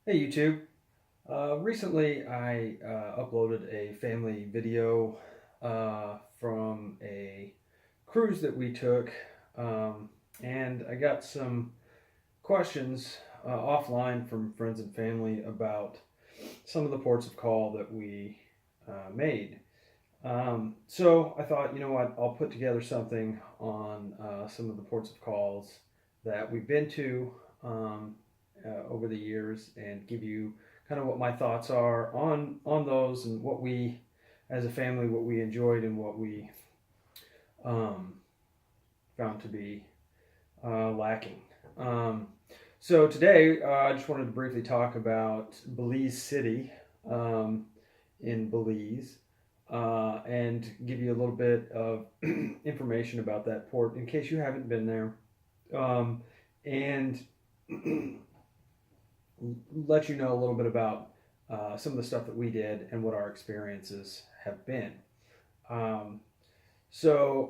Hey YouTube. Recently I uploaded a family video from a cruise that we took, and I got some questions offline from friends and family about some of the ports of call that we made. So I thought, you know what, I'll put together something on some of the ports of calls that we've been to over the years and give you kind of what my thoughts are on those and what we, as a family, what we enjoyed and what we um, found to be lacking. So today, I just wanted to briefly talk about Belize City in Belize and give you a little bit of information about that port in case you haven't been there, and let you know a little bit about some of the stuff that we did and what our experiences have been. Um, for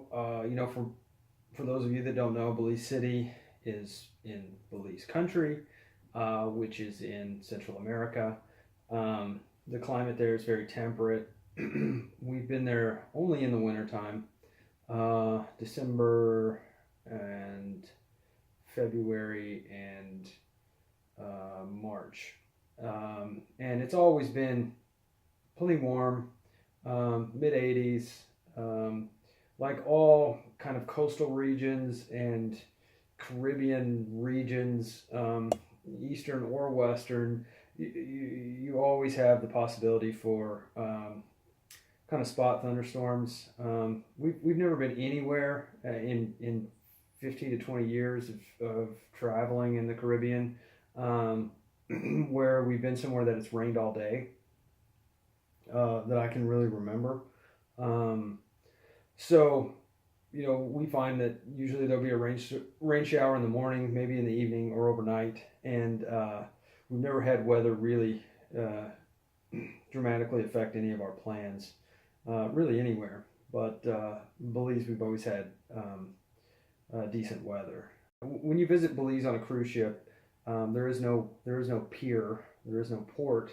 those of you that don't know, Belize City is in Belize country, which is in Central America. The climate there is very temperate. We've been there only in the wintertime, December and February and March. And it's always been plenty warm, mid 80s. Like all kind of coastal regions and Caribbean regions, Eastern or Western, you always have the possibility for kind of spot thunderstorms. We've never been anywhere in 15 to 20 years of traveling in the Caribbean where we've been somewhere that it's rained all day that I can really remember. So, we find that usually there'll be a rain shower in the morning, maybe in the evening or overnight, and we've never had weather really dramatically affect any of our plans, really anywhere. But Belize, we've always had decent weather. When you visit Belize on a cruise ship, there is no pier, there is no port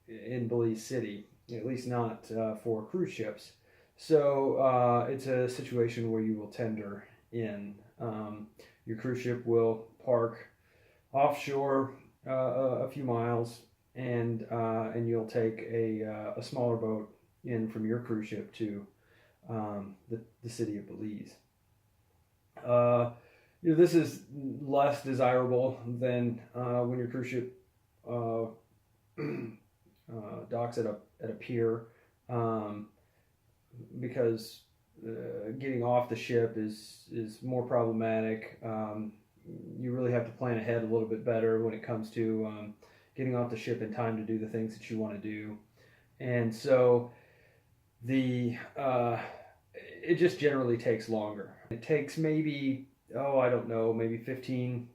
in Belize City, at least not for cruise ships. So it's a situation where you will tender in. Your cruise ship will park offshore a few miles, and you'll take a smaller boat in from your cruise ship to the city of Belize. This is less desirable than when your cruise ship docks at a pier, because getting off the ship is more problematic. You really have to plan ahead a little bit better when it comes to getting off the ship in time to do the things that you want to do, and so it just generally takes longer. It takes maybe, I don't know, maybe 15,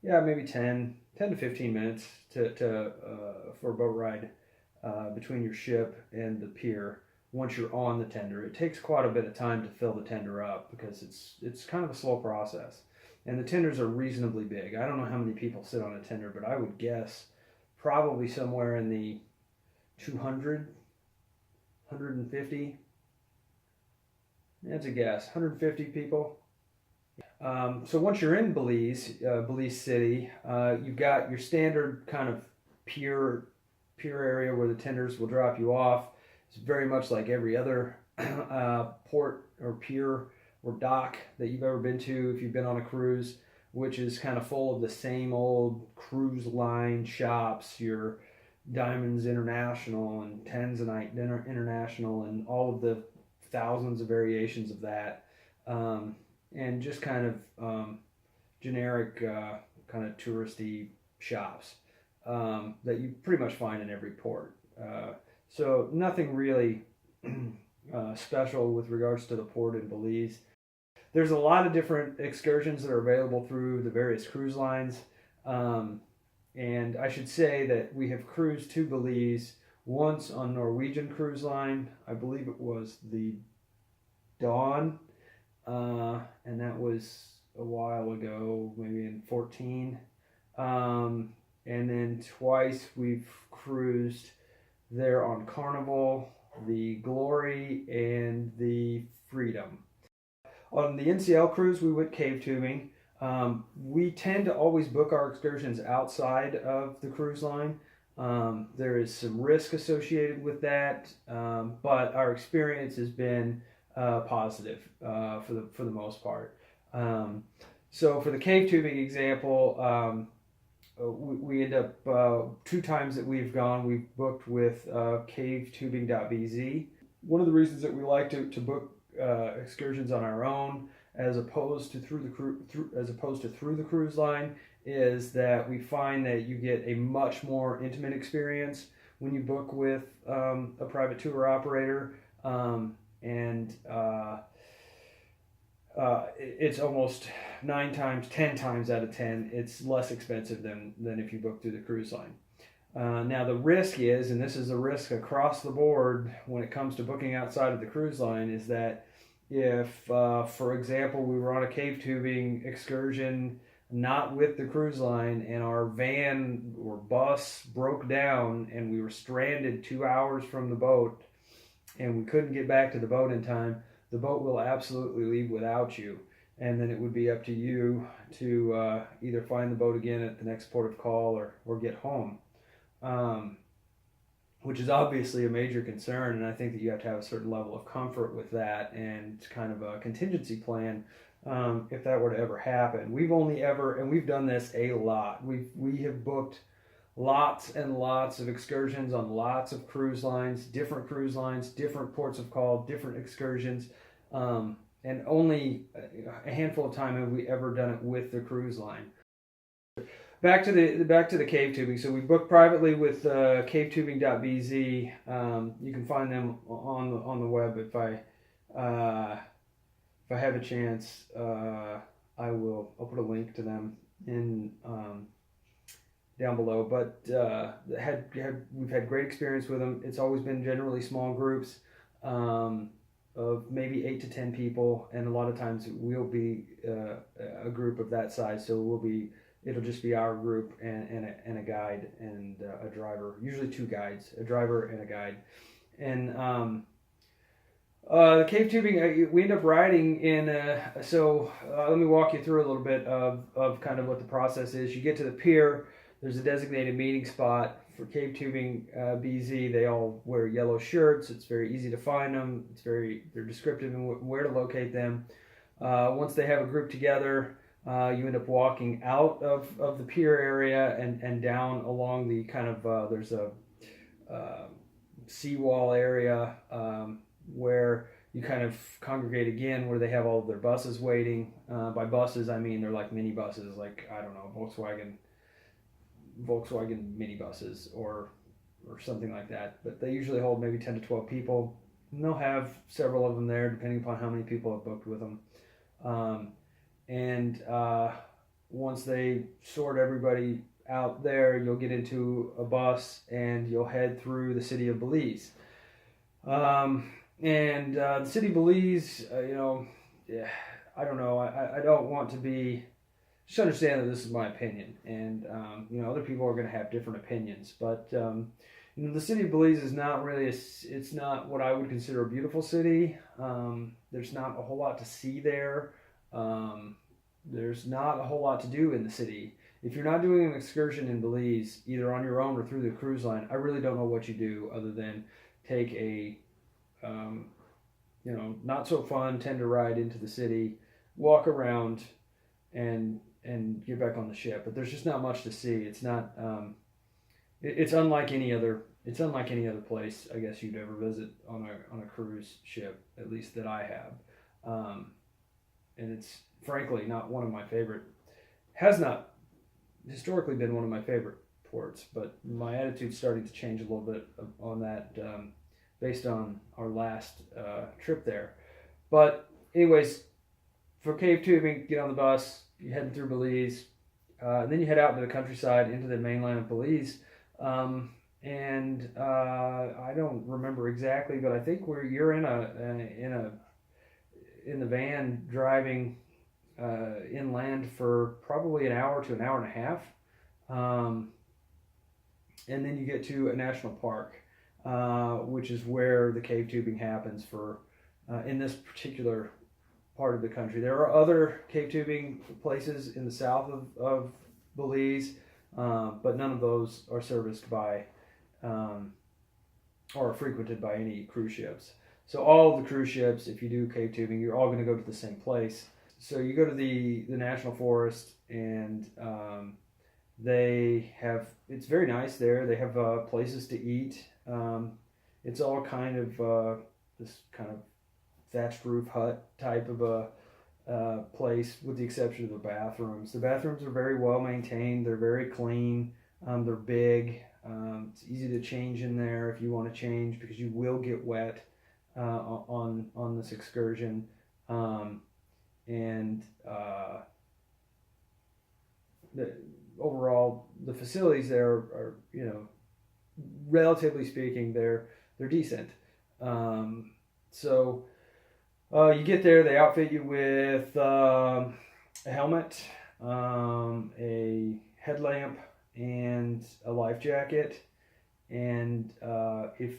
maybe 10 to 15 minutes for a boat ride between your ship and the pier. Once you're on the tender, it takes quite a bit of time to fill the tender up because it's kind of a slow process, and the tenders are reasonably big. I don't know how many people sit on a tender, but I would guess probably somewhere in the 200, 150. That's a guess. 150 people. So once you're in Belize City, you've got your standard kind of pier area where the tenders will drop you off. It's very much like every other port or pier or dock that you've ever been to if you've been on a cruise, which is kind of full of the same old cruise line shops, your Diamonds International and Tanzanite International and all of the thousands of variations of that, and just kind of generic kind of touristy shops that you pretty much find in every port. So nothing really special with regards to the port in Belize. There's a lot of different excursions that are available through the various cruise lines. And I should say that we have cruised to Belize once on Norwegian Cruise Line. I believe it was the Dawn, and that was a while ago, maybe in 14. And then twice we've cruised there on Carnival, the Glory, and the Freedom. On the NCL cruise, we went cave tubing. We tend to always book our excursions outside of the cruise line. There is some risk associated with that, but our experience has been positive for the most part. So for the cave tubing example, we end up 2 times that we've gone, we've booked with Cavetubing.BZ. One of the reasons that we like to book excursions on our own as opposed to through the cruise line is that we find that you get a much more intimate experience when you book with a private tour operator, and it's almost 9 times, 10 times out of 10, it's less expensive than if you book through the cruise line. Now the risk is, and this is a risk across the board when it comes to booking outside of the cruise line, is that if, for example, we were on a cave tubing excursion not with the cruise line and our van or bus broke down and we were stranded 2 hours from the boat and we couldn't get back to the boat in time, the boat will absolutely leave without you. And then it would be up to you to either find the boat again at the next port of call or get home. Which is obviously a major concern, and I think that you have to have a certain level of comfort with that and kind of a contingency plan if that were to ever happen. We've done this a lot. We have booked lots and lots of excursions on lots of cruise lines, different ports of call, different excursions, and only a handful of times have we ever done it with the cruise line. Back to the cave tubing. So we booked privately with Cavetubing.BZ. You can find them on the web. If I have a chance, I'll put a link to them in down below. But we've had great experience with them. It's always been generally small groups of maybe 8 to 10 people, and a lot of times we'll be a group of that size. So it'll just be our group and a guide and a driver, usually 2 guides, a driver and a guide. And the cave tubing, we end up riding in, let me walk you through a little bit of kind of what the process is. You get to the pier, there's a designated meeting spot for Cavetubing.BZ. They all wear yellow shirts. It's very easy to find them. They're descriptive in where to locate them. Once they have a group together, you end up walking out of the pier area and down along the kind of, there's a seawall area where you kind of congregate again, where they have all of their buses waiting. By buses, I mean they're like mini buses, like, I don't know, Volkswagen mini buses or something like that. But they usually hold maybe 10 to 12 people. And they'll have several of them there, depending upon how many people have booked with them. And once they sort everybody out there, you'll get into a bus and you'll head through the city of Belize. The city of Belize, I don't know. I don't want to be. Just understand that this is my opinion, and other people are going to have different opinions. But the city of Belize is not really. It's not what I would consider a beautiful city. There's not a whole lot to see there. There's not a whole lot to do in the city. If you're not doing an excursion in Belize, either on your own or through the cruise line, I really don't know what you do other than take a, not so fun tender ride into the city, walk around, and get back on the ship. But there's just not much to see. It's not. It's unlike any other. It's unlike any other place I guess you'd ever visit on a cruise ship, at least that I have. And it's frankly not one of my favorite. Has not historically been one of my favorite ports, but my attitude's starting to change a little bit on that based on our last trip there. But anyways, for cave tubing, get on the bus. You're heading through Belize, and then you head out into the countryside, into the mainland of Belize. I don't remember exactly, but I think you're in the van driving inland for probably an hour to an hour and a half. And then you get to a national park, which is where the cave tubing happens for in this particular part of the country. There are other cave tubing places in the south of Belize, but none of those are serviced by or frequented by any cruise ships. So all of the cruise ships, if you do cave tubing, you're all going to go to the same place. So you go to the national forest, and they have, it's very nice there. They have places to eat. It's all kind of this kind of thatched roof hut type of a place, with the exception of the bathrooms. The bathrooms are very well maintained. They're very clean. They're big. It's easy to change in there if you want to change, because you will get wet on this excursion. Overall, the facilities there are, you know, relatively speaking, they're decent. So you get there, they outfit you with a helmet, a headlamp, and a life jacket. And if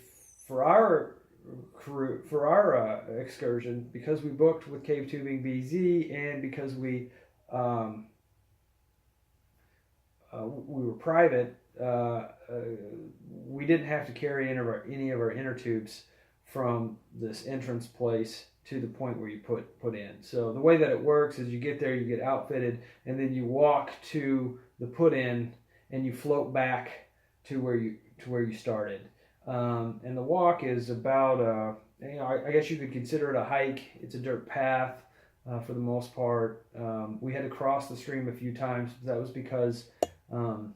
for our excursion, because we booked with Cavetubing.BZ, and because we were private, we didn't have to carry any of our inner tubes from this entrance place to the point where you put in. So the way that it works is you get there, you get outfitted, and then you walk to the put in, and you float back to where you started. And the walk is about I guess you could consider it a hike. It's a dirt path for the most part. We had to cross the stream a few times. That was because the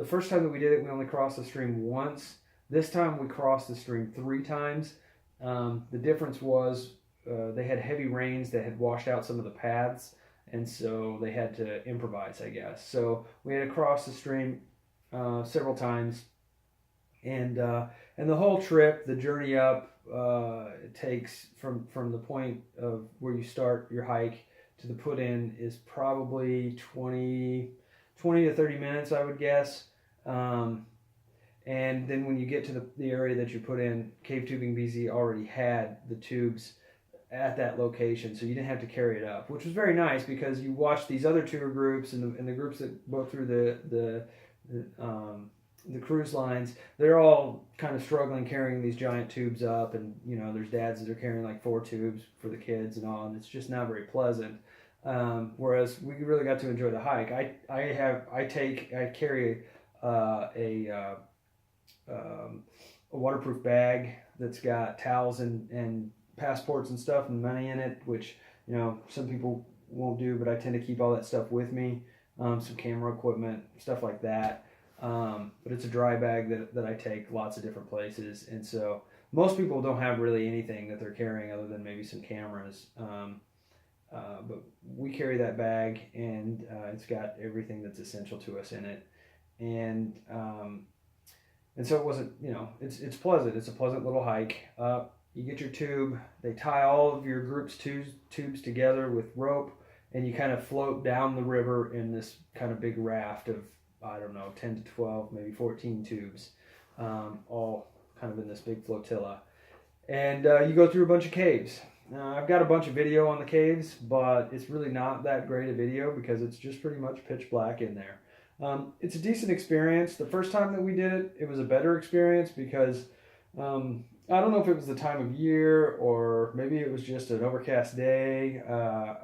first time that we did it, we only crossed the stream once. This time we crossed the stream 3 times. The difference was they had heavy rains that had washed out some of the paths, and so they had to improvise, I guess. So we had to cross the stream several times, and the whole trip, the journey up, it takes from the point of where you start your hike to the put in is probably 20 to 30 minutes, I would guess. And then when you get to the area that you put in, Cavetubing.BZ already had the tubes at that location, so you didn't have to carry it up, which was very nice, because you watch these other tour groups and the groups that go through the cruise lines. They're all kind of struggling carrying these giant tubes up, and you know, there's dads that are carrying like 4 tubes for the kids and all, and it's just not very pleasant. Whereas we really got to enjoy the hike. I carry a waterproof bag that's got towels and passports and stuff and money in it, which, you know, some people won't do, but I tend to keep all that stuff with me. Some camera equipment, stuff like that. But it's a dry bag that I take lots of different places, and so most people don't have really anything that they're carrying other than maybe some cameras. But we carry that bag, and it's got everything that's essential to us in it, and so it wasn't, you know, it's pleasant. It's a pleasant little hike up. You get your tube. They tie all of your group's tubes together with rope, and you kind of float down the river in this kind of big raft of, I don't know, 10 to 12, maybe 14 tubes, all kind of in this big flotilla. And you go through a bunch of caves. I've got a bunch of video on the caves, but it's really not that great a video because it's just pretty much pitch black in there. It's a decent experience. The first time that we did it, it was a better experience because I don't know if it was the time of year or maybe it was just an overcast day,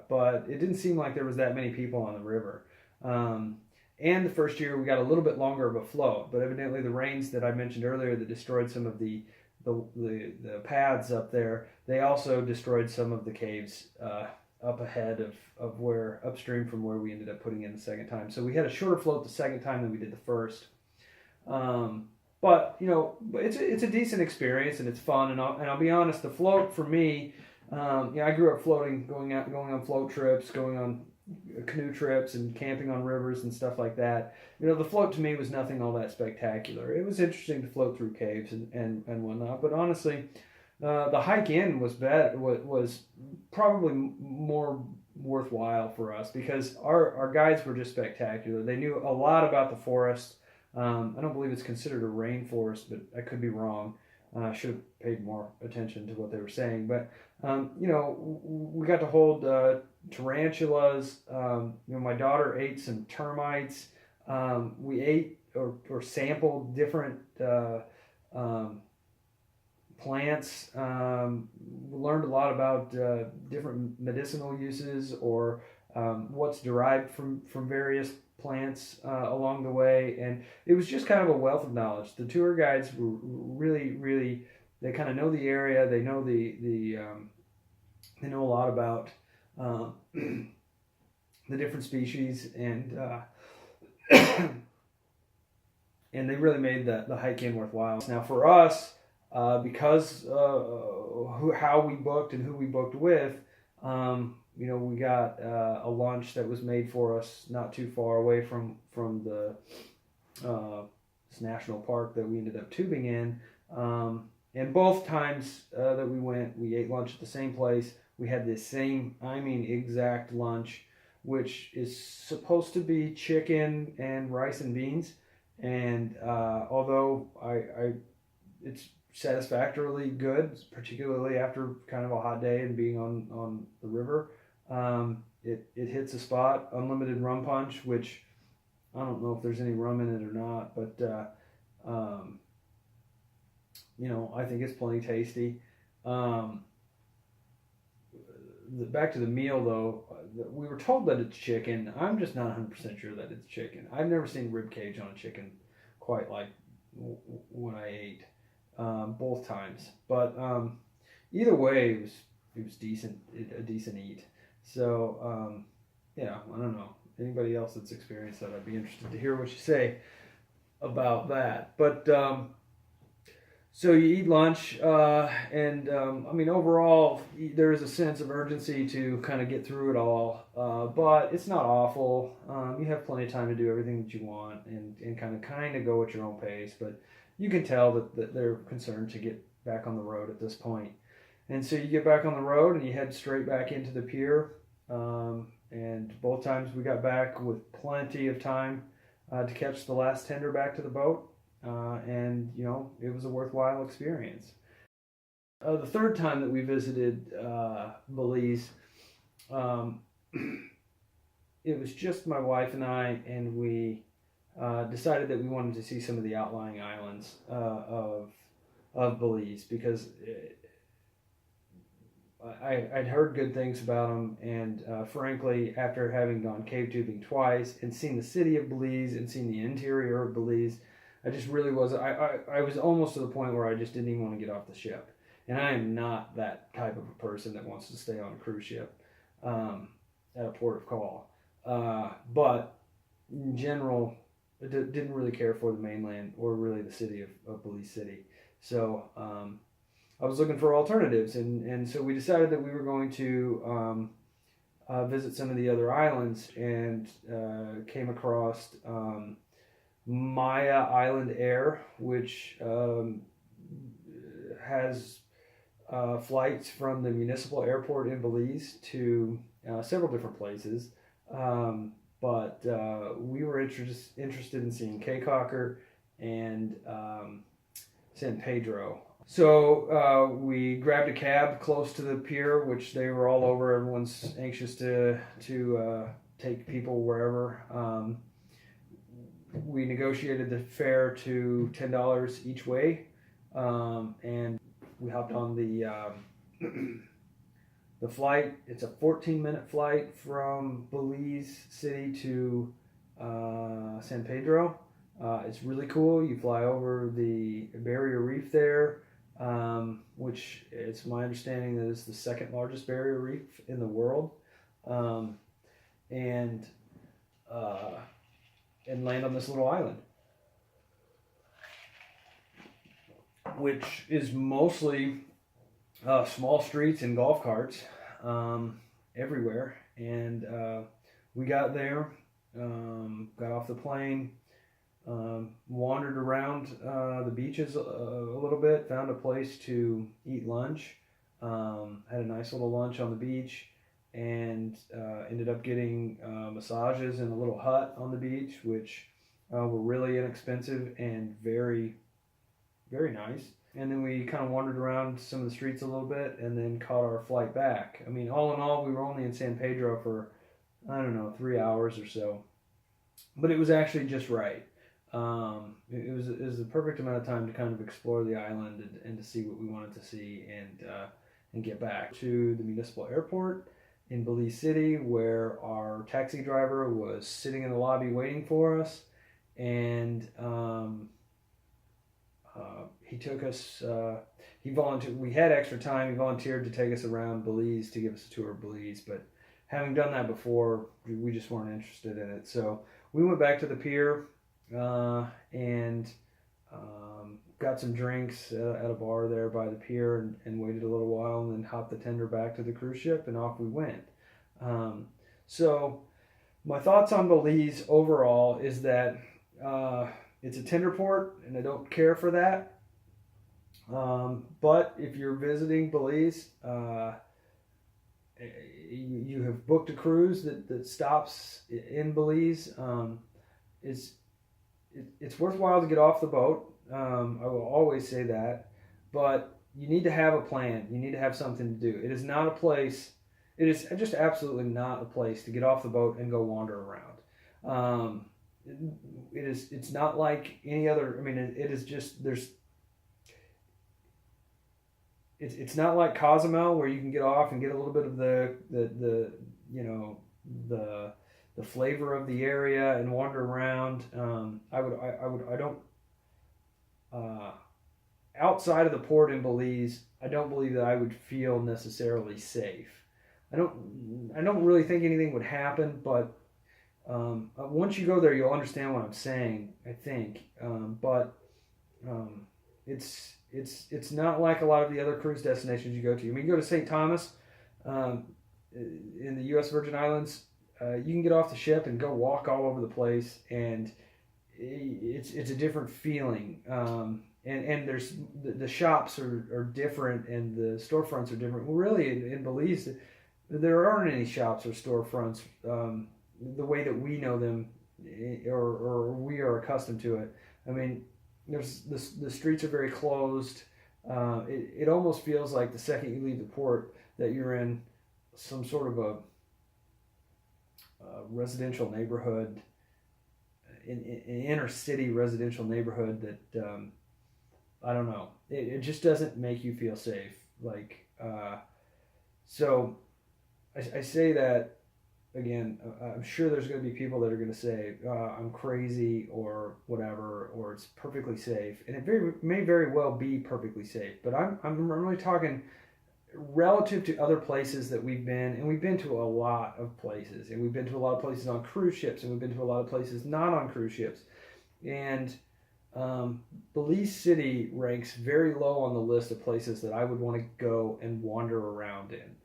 but it didn't seem like there was that many people on the river. And the first year we got a little bit longer of a float, but evidently the rains that I mentioned earlier that destroyed some of the paths up there, they also destroyed some of the caves up ahead of where, upstream from where we ended up putting in the second time. So we had a shorter float the second time than we did the first. But you know, it's a decent experience and it's fun. And I'll be honest, the float for me, I grew up floating, going on float trips, going on canoe trips and camping on rivers and stuff like that. You know, the float to me was nothing all that spectacular. It was interesting to float through caves and whatnot, but honestly, The hike in was probably more worthwhile for us because our guides were just spectacular. They knew a lot about the forest. I don't believe it's considered a rainforest, but I could be wrong. I should have paid more attention to what they were saying. But we got to hold tarantulas. My daughter ate some termites. We ate or sampled different plants. We learned a lot about different medicinal uses or what's derived from various plants along the way, and it was just kind of a wealth of knowledge. The tour guides were really they kind of know the area. They know they know a lot about the different species, and and they really made the hike in worthwhile. Now for us, because how we booked and who we booked with, we got a lunch that was made for us not too far away from the this national park that we ended up tubing in. And both times that we went, we ate lunch at the same place. We had the same, exact lunch, which is supposed to be chicken and rice and beans. And although it's satisfactorily good, particularly after kind of a hot day and being on the river. It hits a spot. Unlimited rum punch, which I don't know if there's any rum in it or not, but I think it's plenty tasty. Back to the meal though, we were told that it's chicken. I'm just not 100% sure that it's chicken. I've never seen rib cage on a chicken quite like when I ate both times, but either way, it was decent, a decent eat. So I don't know. Anybody else that's experienced that, I'd be interested to hear what you say about that. But so you eat lunch, and overall, there is a sense of urgency to kind of get through it all, but it's not awful. You have plenty of time to do everything that you want and kind of go at your own pace, but you can tell that they're concerned to get back on the road at this point. And so you get back on the road and you head straight back into the pier. And both times we got back with plenty of time to catch the last tender back to the boat. And it was a worthwhile experience. The third time that we visited Belize, it was just my wife and I, and we decided that we wanted to see some of the outlying islands of Belize because I'd heard good things about them, and frankly, after having gone cave tubing twice and seen the city of Belize and seen the interior of Belize, I just really was. I was almost to the point where I just didn't even want to get off the ship, and I am not that type of a person that wants to stay on a cruise ship at a port of call. But in general, I didn't really care for the mainland or really the city of Belize City. So I was looking for alternatives, and so we decided that we were going to visit some of the other islands, and came across Maya Island Air, which has flights from the municipal airport in Belize to several different places. But we were interested in seeing Cape Cocker and San Pedro. So we grabbed a cab close to the pier, which they were all over. Everyone's anxious to take people wherever. We negotiated the fare to $10 each way, and we hopped on the flight. It's a 14-minute flight from Belize City to San Pedro. It's really cool. You fly over the barrier reef there, which it's my understanding that is the second largest barrier reef in the world, and land on this little island, which is mostly small streets and golf carts everywhere. And we got there, got off the plane, wandered around the beaches a little bit, found a place to eat lunch, had a nice little lunch on the beach, and ended up getting massages in a little hut on the beach, which were really inexpensive and very, very nice. And then we kind of wandered around some of the streets a little bit and then caught our flight back. I mean, all in all, we were only in San Pedro for, I don't know, 3 hours or so. But it was actually just right. It was the perfect amount of time to kind of explore the island and to see what we wanted to see and get back to the municipal airport in Belize City, where our taxi driver was sitting in the lobby waiting for us. And he took us, he volunteered, we had extra time, he volunteered to take us around Belize to give us a tour of Belize, but having done that before, we just weren't interested in it. So we went back to the pier and got some drinks at a bar there by the pier and waited a little while and then hopped the tender back to the cruise ship and off we went. So my thoughts on Belize overall is that it's a tender port, and I don't care for that. But if you're visiting Belize, you have booked a cruise that stops in Belize. It's worthwhile to get off the boat. I will always say that, but you need to have a plan. You need to have something to do. It is not a place. It is just absolutely not a place to get off the boat and go wander around. It's not like any other. I mean, it is just it's not like Cozumel where you can get off and get a little bit of the flavor of the area and wander around. Outside of the port in Belize, I don't believe that I would feel necessarily safe. I don't really think anything would happen, but once you go there, you'll understand what I'm saying, I think. It's not like a lot of the other cruise destinations you go to. I mean, you go to St. Thomas in the U.S. Virgin Islands, you can get off the ship and go walk all over the place, and it's a different feeling. And there's the shops are different, and the storefronts are different. Well, really, in Belize, there aren't any shops or storefronts the way that we know them, or we are accustomed to it. I mean, there's the streets are very closed. It almost feels like the second you leave the port that you're in some sort of a residential neighborhood, an inner city residential neighborhood that I don't know. It just doesn't make you feel safe. So I say that. Again, I'm sure there's going to be people that are going to say I'm crazy or whatever, or it's perfectly safe, and it may very well be perfectly safe. But I'm really talking relative to other places that we've been, and we've been to a lot of places, and we've been to a lot of places on cruise ships, and we've been to a lot of places not on cruise ships, and Belize City ranks very low on the list of places that I would want to go and wander around in.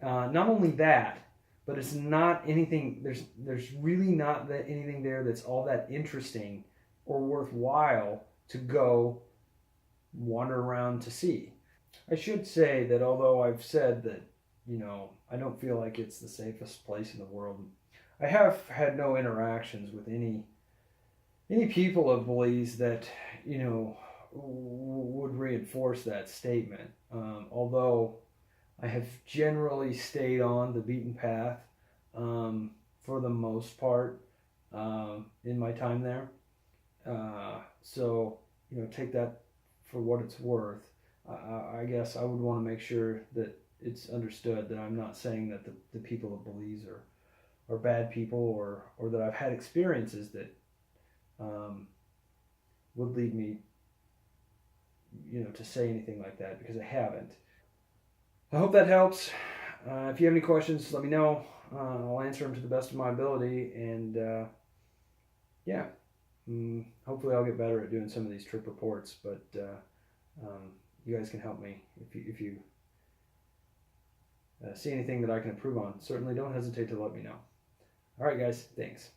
Not only that, but it's not anything. There's really not anything there that's all that interesting or worthwhile to go wander around to see. I should say that although I've said that, I don't feel like it's the safest place in the world, I have had no interactions with any people of Belize that would reinforce that statement. Although I have generally stayed on the beaten path for the most part in my time there. So, take that for what it's worth. I guess I would want to make sure that it's understood that I'm not saying that the people of Belize are bad people or that I've had experiences that would lead me, to say anything like that, because I haven't. I hope that helps. If you have any questions, let me know. I'll answer them to the best of my ability, and hopefully I'll get better at doing some of these trip reports, but you guys can help me if you see anything that I can improve on. Certainly don't hesitate to let me know. All right, guys, thanks.